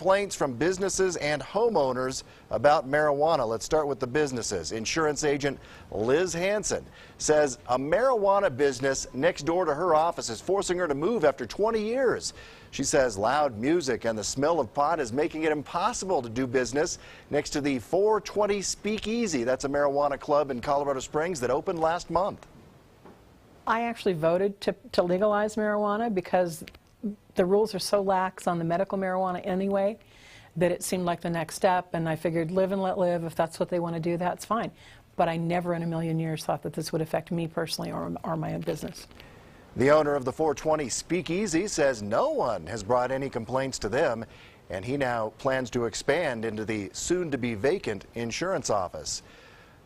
complaints from businesses and homeowners about marijuana. Let's start with the businesses. Insurance agent Liz Hansen says a marijuana business next door to her office is forcing her to move after 20 years. She says loud music and the smell of pot is making it impossible to do business next to the 420 Speakeasy. That's a marijuana club in Colorado Springs that opened last month. I actually voted to legalize marijuana because the rules are so lax on the medical marijuana anyway that it seemed like the next step, and I figured live and let live. If that's what they want to do, that's fine. But I never in a million years thought that this would affect me personally or my own business. The owner of the 420 Speakeasy says no one has brought any complaints to them, and he now plans to expand into the soon-to-be vacant insurance office.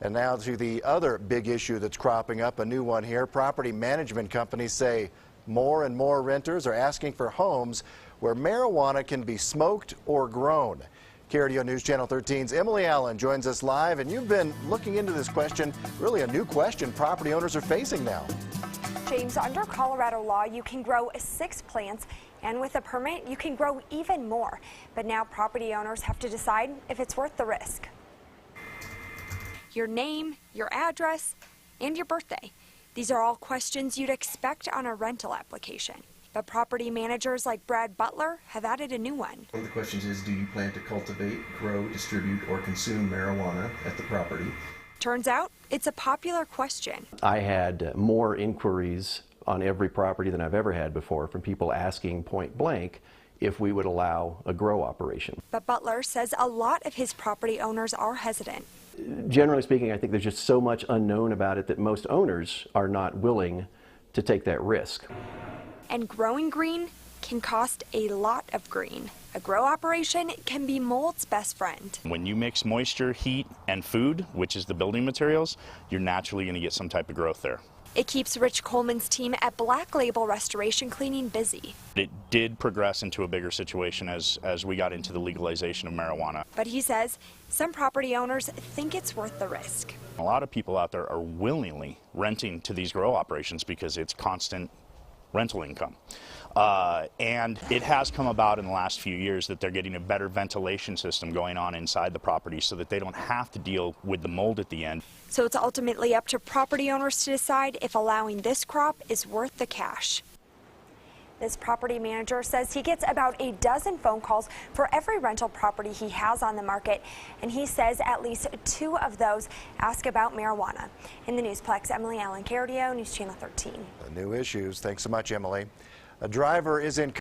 And now to the other big issue that's cropping up, a new one here. Property management companies say more and more renters are asking for homes where marijuana can be smoked or grown. KRDO News Channel 13's Emily Allen joins us live, and you've been looking into this question, really a new question property owners are facing now. James, under Colorado law, you can grow 6 plants, and with a permit, you can grow even more. But now property owners have to decide if it's worth the risk. Your name, your address, and your birthday. These are all questions you'd expect on a rental application. But property managers like Brad Butler have added a new one. One of the questions is, do you plan to cultivate, grow, distribute, or consume marijuana at the property? Turns out, it's a popular question. I had more inquiries on every property than I've ever had before from people asking point blank if we would allow a grow operation. But Butler says a lot of his property owners are hesitant. Generally speaking, I think there's just so much unknown about it that most owners are not willing to take that risk. And growing green can cost a lot of green. A grow operation can be mold's best friend. When you mix moisture, heat, and food, which is the building materials, you're naturally going to get some type of growth there. It keeps Rich Coleman's team at Black Label Restoration Cleaning busy. It did progress into a bigger situation as we got into the legalization of marijuana. But he says some property owners think it's worth the risk. A lot of people out there are willingly renting to these grow operations because it's constant rental income. And it has come about in the last few years that they're getting a better ventilation system going on inside the property so that they don't have to deal with the mold at the end. So it's ultimately up to property owners to decide if allowing this crop is worth the cash. This property manager says he gets about a dozen phone calls for every rental property he has on the market, and he says at least 2 of those ask about marijuana. In the Newsplex, Emily Allen, KRDO News Channel 13. The new issues. Thanks so much, Emily. A driver is in